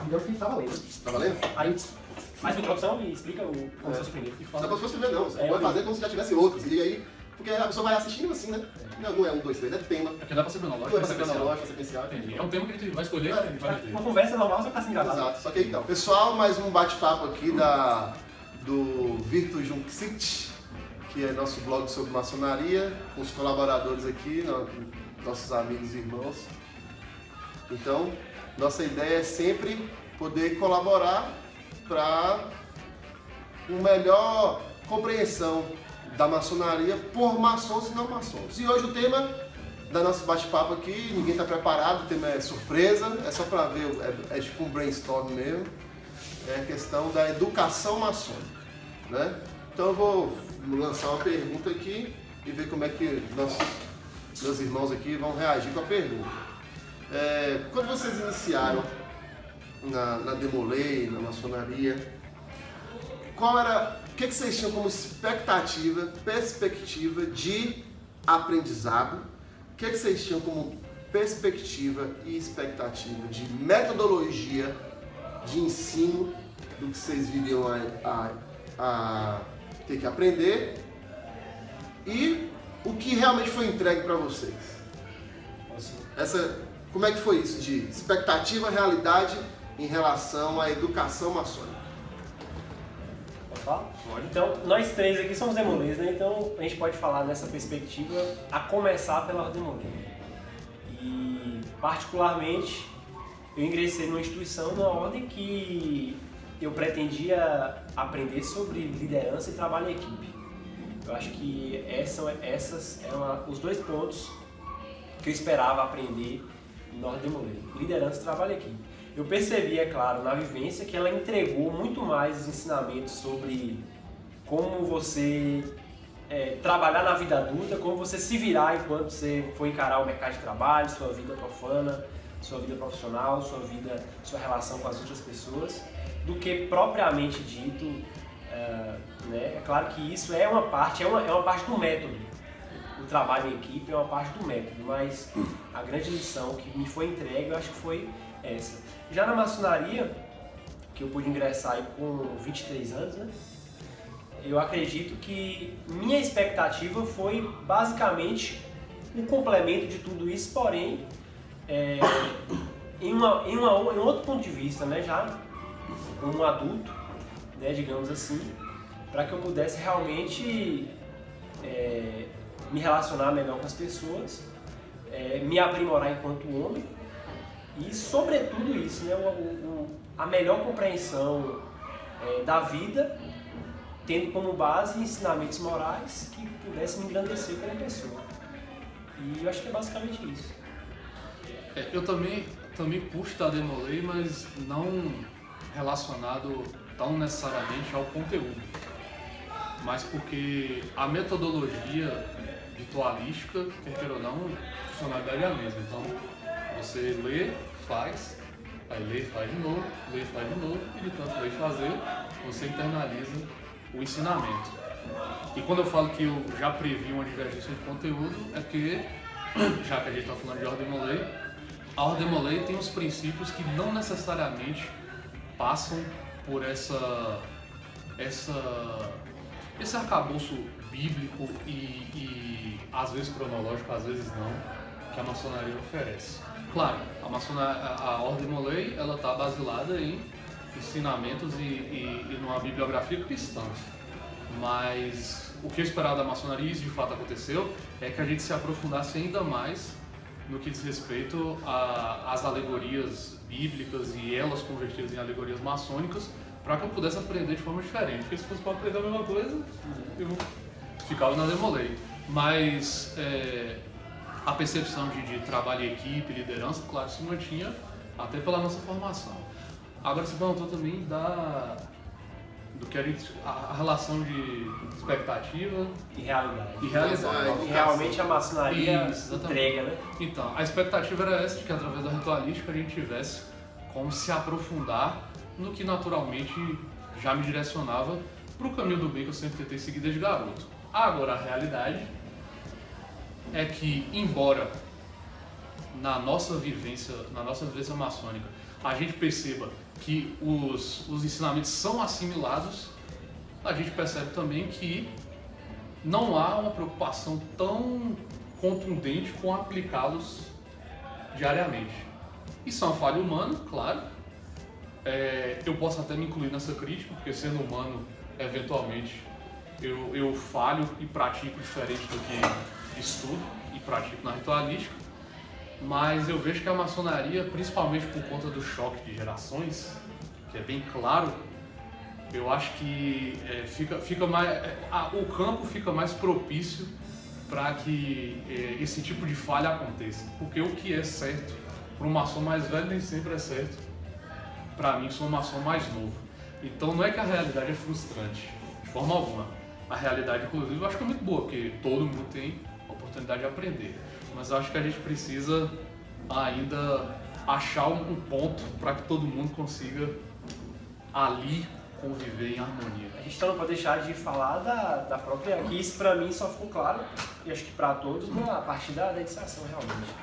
digamos que tá valendo. Tá valendo? Aí faz uma introdução e explica como se fosse o primeiro. Não é como se fosse o primeiro, não. Você pode fazer como se já tivesse outros. E aí, porque a pessoa vai assistindo assim, né? Não é 1, 2, 3, é tema. É porque dá pra ser cronológico, Não é pra ser cronológico, sequencial. Entendi. É um tema que a gente vai escolher e vai meter. Uma conversa normal, você tá assim gravado. Exato. Só que então, pessoal, mais um bate-papo aqui do Virtus Junxit, que é nosso blog sobre maçonaria, com os colaboradores aqui, nossos amigos e irmãos. Então, nossa ideia é sempre poder colaborar para uma melhor compreensão da maçonaria por maçons e não maçons. E hoje o tema da nosso bate-papo aqui, ninguém está preparado, o tema é surpresa, é só para ver, é tipo um brainstorm mesmo, é a questão da educação maçônica, né? Então eu vou lançar uma pergunta aqui e ver como é que meus irmãos aqui vão reagir com a pergunta. Quando vocês iniciaram na Demolei, na maçonaria, o que vocês tinham como expectativa, perspectiva de aprendizado? O que vocês tinham como perspectiva e expectativa de metodologia de ensino do que vocês viriam a ter que aprender? E o que realmente foi entregue para vocês? Como é que foi isso de expectativa, realidade em relação à educação maçônica? Então, nós três aqui somos demolês, né? Então a gente pode falar nessa perspectiva a começar pela demolê. E particularmente eu ingressei numa instituição, numa ordem que eu pretendia aprender sobre liderança e trabalho em equipe. Eu acho que essas eram os dois pontos que eu esperava aprender na ordem demolê: liderança e trabalho em equipe. Eu percebi, é claro, na vivência que ela entregou muito mais ensinamentos sobre como você trabalhar na vida adulta, como você se virar enquanto você for encarar o mercado de trabalho, sua vida profana, sua vida profissional, sua relação com as outras pessoas, do que propriamente dito, né? É claro que isso é uma parte do método. O trabalho em equipe é uma parte do método, mas a grande lição que me foi entregue, eu acho que foi essa. Já na maçonaria, que eu pude ingressar aí com 23 anos, né? Eu acredito que minha expectativa foi basicamente um complemento de tudo isso, porém em um outro ponto de vista, né? Já como um adulto, né? Digamos assim, para que eu pudesse realmente me relacionar melhor com as pessoas, me aprimorar enquanto homem e, sobretudo, isso, né, a melhor compreensão da vida, tendo como base ensinamentos morais que pudessem me engrandecer como pessoa. E eu acho que é basicamente isso. Eu também puxo da Demolei, mas não relacionado tão necessariamente ao conteúdo, mas porque a metodologia ritualística, quer ou não, a funcionalidade é a mesma. Então, você lê, faz, aí lê, faz de novo, e de tanto ler e fazer, você internaliza o ensinamento. E quando eu falo que eu já previ uma divergência de conteúdo, é porque, já que a gente está falando de Ordem Molay, a Ordem Molay tem uns princípios que não necessariamente passam por esse arcabouço bíblico e às vezes cronológico, às vezes não, que a maçonaria oferece. Claro, a Ordem Molay ela está basilada em ensinamentos e numa bibliografia cristã, mas o que eu esperava da maçonaria, e isso de fato aconteceu, é que a gente se aprofundasse ainda mais no que diz respeito às alegorias bíblicas e elas convertidas em alegorias maçônicas, para que eu pudesse aprender de forma diferente, porque se fosse para aprender a mesma coisa, eu ficava na Demolei. Mas a percepção de trabalho em equipe, liderança, claro, se mantinha até pela nossa formação. Agora você perguntou também do que a relação de expectativa e realidade. E realmente a maçonaria entrega, né? Então, a expectativa era essa, de que através da ritualística a gente tivesse como se aprofundar no que naturalmente já me direcionava para o caminho do bem que eu sempre tentei seguir desde garoto. Agora, a realidade é que, embora na nossa vivência maçônica, a gente perceba que os ensinamentos são assimilados, a gente percebe também que não há uma preocupação tão contundente com aplicá-los diariamente. Isso é uma falha humana, claro. Eu posso até me incluir nessa crítica, porque sendo humano, eventualmente, eu falho e pratico diferente do que estudo e pratico na ritualística. Mas eu vejo que a maçonaria, principalmente por conta do choque de gerações, que é bem claro, eu acho que fica mais, o campo fica mais propício para que esse tipo de falha aconteça. Porque o que é certo para um maçom mais velho nem sempre é certo para mim, que sou um maçom mais novo. Então não é que a realidade é frustrante, de forma alguma. A realidade, inclusive, eu acho que é muito boa, porque todo mundo tem a oportunidade de aprender. Mas eu acho que a gente precisa ainda achar um ponto para que todo mundo consiga ali conviver em harmonia. A gente não pode deixar de falar da própria... que isso para mim só ficou claro, e acho que para todos, a partir da iniciação realmente.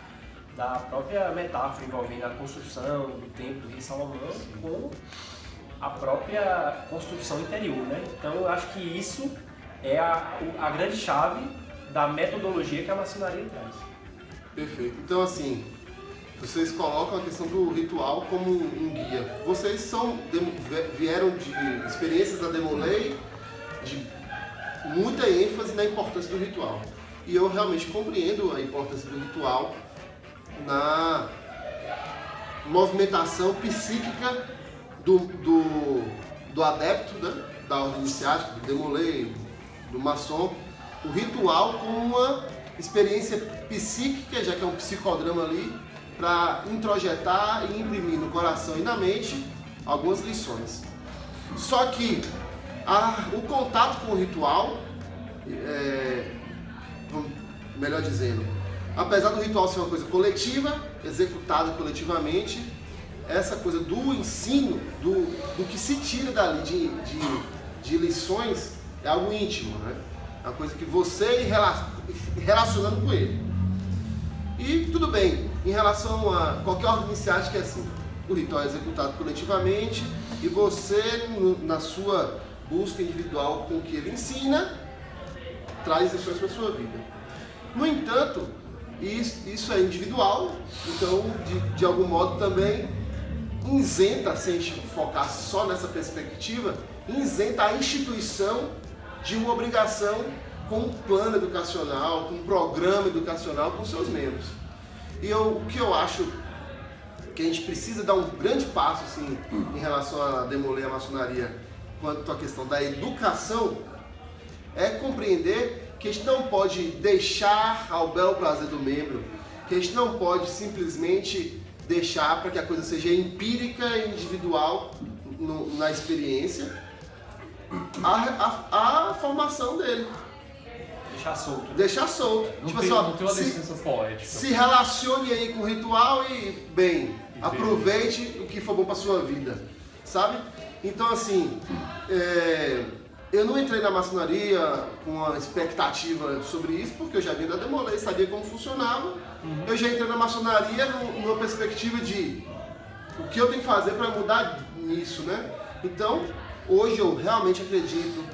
Da própria metáfora envolvendo a construção do templo de Salomão com a própria construção interior, né? Então eu acho que isso é a grande chave da metodologia que a maçonaria traz. Perfeito. Então, assim, vocês colocam a questão do ritual como um guia. Vocês vieram de experiências da Demolei, de muita ênfase na importância do ritual. E eu realmente compreendo a importância do ritual na movimentação psíquica do adepto, né? Da ordem iniciática, do Demolei, do maçom. O ritual como uma experiência psíquica, já que é um psicodrama ali, para introjetar e imprimir no coração e na mente algumas lições. Só que o contato com o ritual, melhor dizendo, apesar do ritual ser uma coisa coletiva, executada coletivamente, essa coisa do ensino, do que se tira dali de lições, é algo íntimo, né? É uma coisa que você relacionando com ele. E tudo bem, em relação a qualquer ordem iniciática é assim, o ritual é executado coletivamente e você, na sua busca individual com o que ele ensina, traz lições para a sua vida. No entanto, isso é individual, então de algum modo também isenta, se a gente focasse só nessa perspectiva, isenta a instituição de uma obrigação com um plano educacional, com um programa educacional com seus membros. E o que eu acho que a gente precisa dar um grande passo assim, em relação a Demolei a maçonaria quanto à questão da educação, é compreender que a gente não pode deixar ao bel prazer do membro, que a gente não pode simplesmente deixar para que a coisa seja empírica e individual na experiência, a formação dele. Deixar solto. Não tem uma licença poética. Se relacione aí com o ritual e, aproveite o que for bom para sua vida, sabe? Então, assim, eu não entrei na maçonaria com uma expectativa sobre isso, porque eu já vim da Demolei, sabia como funcionava. Eu já entrei na maçonaria numa perspectiva de o que eu tenho que fazer para mudar nisso, né? Então, hoje eu realmente acredito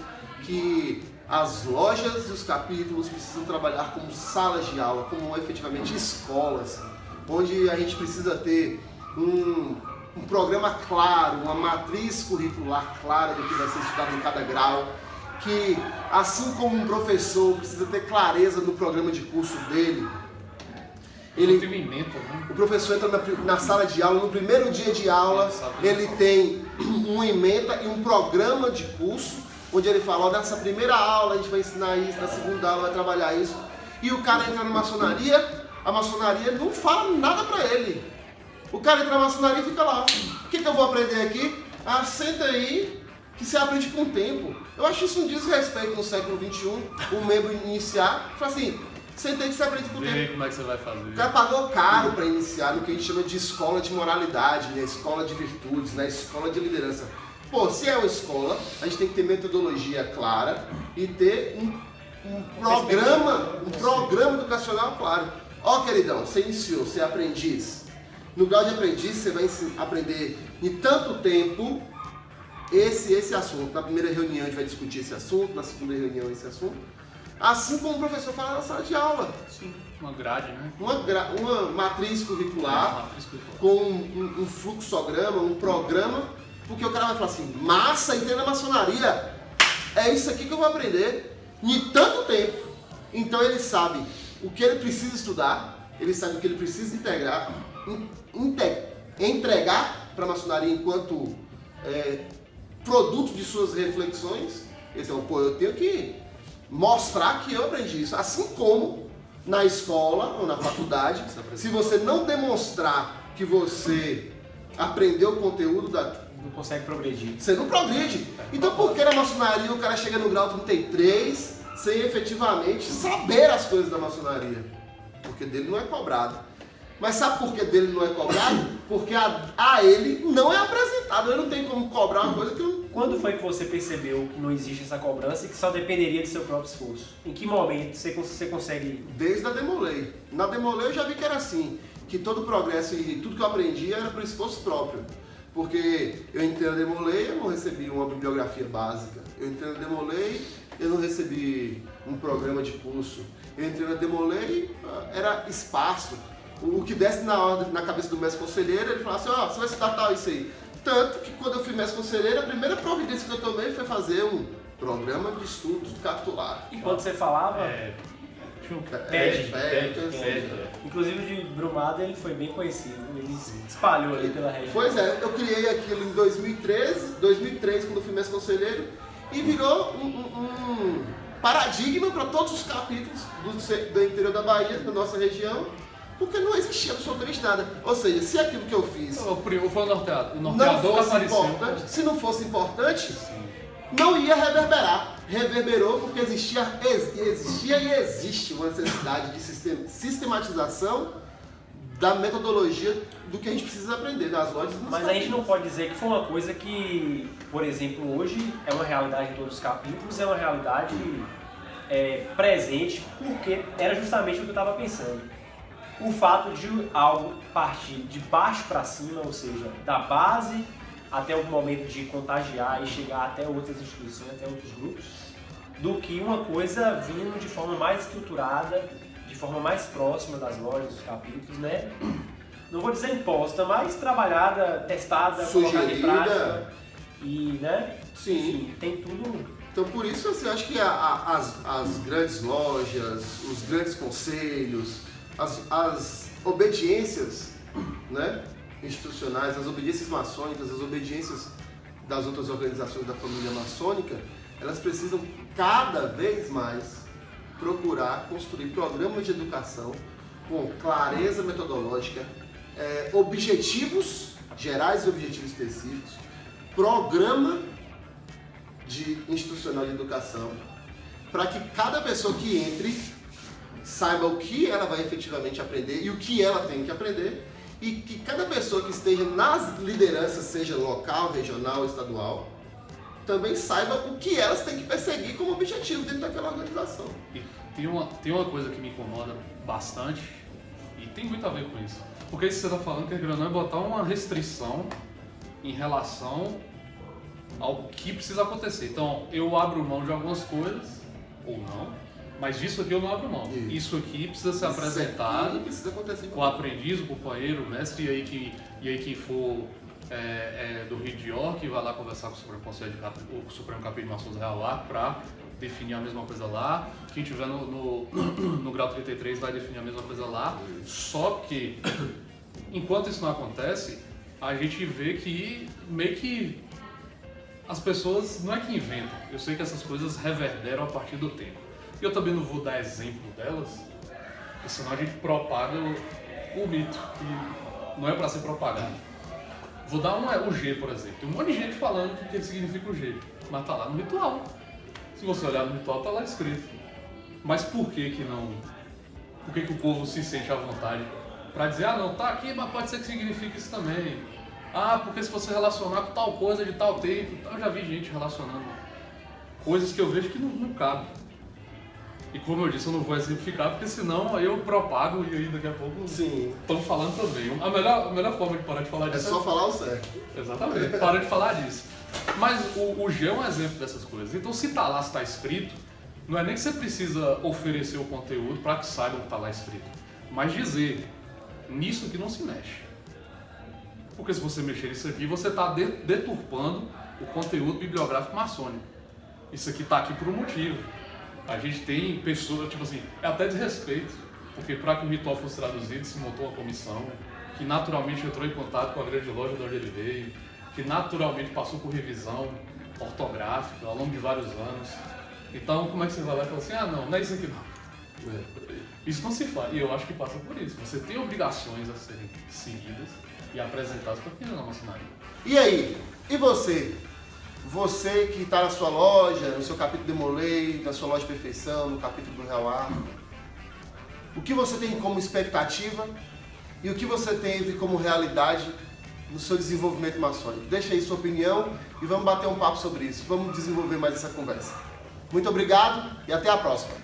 que as lojas e os capítulos precisam trabalhar como salas de aula, como efetivamente escolas, onde a gente precisa ter um programa claro, uma matriz curricular clara do que vai ser estudado em cada grau, que assim como um professor precisa ter clareza no programa de curso dele, o professor entra na sala de aula, no primeiro dia de aula, ele tem uma ementa e um programa de curso, onde ele fala, nessa primeira aula a gente vai ensinar isso, na segunda aula vai trabalhar isso, e o cara entra na maçonaria, a maçonaria não fala nada pra ele. O cara entra na maçonaria e fica lá, o que eu vou aprender aqui? Senta aí, que você aprende com o tempo. Eu acho isso um desrespeito no século XXI, o membro iniciar, fala assim, senta aí que você aprende com o tempo. Vê como é que você vai fazer. O cara pagou caro para iniciar no que a gente chama de escola de moralidade, né? Escola de virtudes, né? Escola de liderança. Pô, se é uma escola, a gente tem que ter metodologia clara e ter um programa educacional claro. Ó, queridão, você iniciou, você é aprendiz. No grau de aprendiz, você vai aprender em tanto tempo, esse assunto. Na primeira reunião a gente vai discutir esse assunto, na segunda reunião esse assunto. Assim como o professor fala na sala de aula. Sim, uma grade, né? Uma matriz curricular, com um fluxograma, um programa, porque o cara vai falar assim, massa, entenda a maçonaria, é isso aqui que eu vou aprender em tanto tempo. Então ele sabe o que ele precisa estudar, ele sabe o que ele precisa entregar para a maçonaria enquanto produto de suas reflexões. Então, eu tenho que mostrar que eu aprendi isso. Assim como na escola ou na faculdade, se você não demonstrar que você aprendeu o conteúdo não consegue progredir. Você não progride. Então por que na maçonaria o cara chega no grau 33 sem efetivamente saber as coisas da maçonaria? Porque dele não é cobrado. Mas sabe por que dele não é cobrado? Porque a ele não é apresentado. Eu não tenho como cobrar uma coisa que eu... Quando foi que você percebeu que não existe essa cobrança e que só dependeria do seu próprio esforço? Em que momento você consegue... Desde a Demolei. Na Demolei eu já vi que era assim. Que todo o progresso e tudo que eu aprendi era por esforço próprio. Porque eu entrei na Demolei, eu não recebi uma bibliografia básica. Eu entrei na Demolei, eu não recebi um programa de curso. Eu entrei na Demolei, era espaço. O que desce na cabeça do mestre conselheiro, ele falava assim, você vai estudar tal isso aí. Tanto que quando eu fui mestre conselheiro, a primeira providência que eu tomei foi fazer um programa de estudos capitular. E quando você falava... Pede. Inclusive de Brumado ele foi bem conhecido, ele espalhou ali pela região. Pois é, eu criei aquilo em 2003 quando eu fui mestre conselheiro, e virou um paradigma para todos os capítulos do interior da Bahia, da nossa região, porque não existia absolutamente nada. Ou seja, se aquilo que eu fiz Foi o norteador não fosse apareceu. importante, se não fosse importante, não ia reverberar. Reverberou porque existia e existe uma necessidade de sistematização da metodologia do que a gente precisa aprender, das lojas. Mas a gente não pode dizer que foi uma coisa que, por exemplo, hoje é uma realidade em todos os capítulos, é uma realidade presente, porque era justamente o que eu estava pensando. O fato de algo partir de baixo para cima, ou seja, da base até o momento de contagiar e chegar até outras instituições, até outros grupos, do que uma coisa vindo de forma mais estruturada, de forma mais próxima das lojas, dos capítulos, né? Não vou dizer imposta, mas trabalhada, testada, colocada em prática e, né? Sim. Enfim, tem tudo. Então por isso assim, eu acho que as grandes lojas, os grandes conselhos, as obediências, né, institucionais, as obediências maçônicas, as obediências das outras organizações da família maçônica, elas precisam cada vez mais procurar construir programas de educação com clareza metodológica, objetivos gerais e objetivos específicos, programa institucional de educação, para que cada pessoa que entre saiba o que ela vai efetivamente aprender e o que ela tem que aprender, e que cada pessoa que esteja nas lideranças, seja local, regional, estadual, também saiba o que elas têm que perseguir como objetivo dentro daquela organização. E tem uma coisa que me incomoda bastante, e tem muito a ver com isso. Porque isso que você está falando, que não é botar uma restrição em relação ao que precisa acontecer. Então, eu abro mão de algumas coisas, ou não, mas disso aqui eu não abro mão. Isso aqui precisa ser apresentado precisa acontecer com o aprendiz, o companheiro, o mestre, e aí quem for do Rio de York vai lá conversar com o Supremo Capítulo de Maçons Real lá para definir a mesma coisa lá. Quem estiver no grau 33 vai definir a mesma coisa lá. Só que, enquanto isso não acontece, a gente vê que meio que as pessoas não é que inventam. Eu sei que essas coisas reverberam a partir do tempo. E eu também não vou dar exemplo delas, porque senão a gente propaga o mito, que não é para ser propagado. Vou dar o G, por exemplo. Tem um monte de gente falando o que significa o G, mas tá lá no ritual. Se você olhar no ritual, tá lá escrito. Mas por que não? Por que o povo se sente à vontade para dizer, não, tá aqui, mas pode ser que signifique isso também. Porque se você relacionar com tal coisa de tal tempo, eu já vi gente relacionando coisas que eu vejo que não cabe. E como eu disse, eu não vou exemplificar, porque senão aí eu propago e aí daqui a pouco estão falando também. A melhor forma de parar de falar disso é só falar o certo. Exatamente, para de falar disso. Mas o G é um exemplo dessas coisas. Então se tá lá, se tá escrito, não é nem que você precisa oferecer o conteúdo para que saibam o que tá lá escrito, mas dizer, nisso aqui não se mexe. Porque se você mexer nisso aqui, você está deturpando o conteúdo bibliográfico maçônico. Isso aqui está aqui por um motivo. A gente tem pessoas, tipo assim, é até desrespeito, porque para que o ritual fosse traduzido, se montou uma comissão que naturalmente entrou em contato com a grande loja de onde ele veio, que naturalmente passou por revisão ortográfica ao longo de vários anos. Então, como é que você vai lá e fala assim, não é isso aqui não. Isso não se faz, e eu acho que passa por isso. Você tem obrigações a serem seguidas e apresentadas para quem é na maçonaria. E aí? E você? Você que está na sua loja, no seu capítulo Demolei, na sua loja de perfeição, no capítulo do Real Arco, o que você tem como expectativa e o que você teve como realidade no seu desenvolvimento maçônico? Deixa aí sua opinião e vamos bater um papo sobre isso. Vamos desenvolver mais essa conversa. Muito obrigado e até a próxima.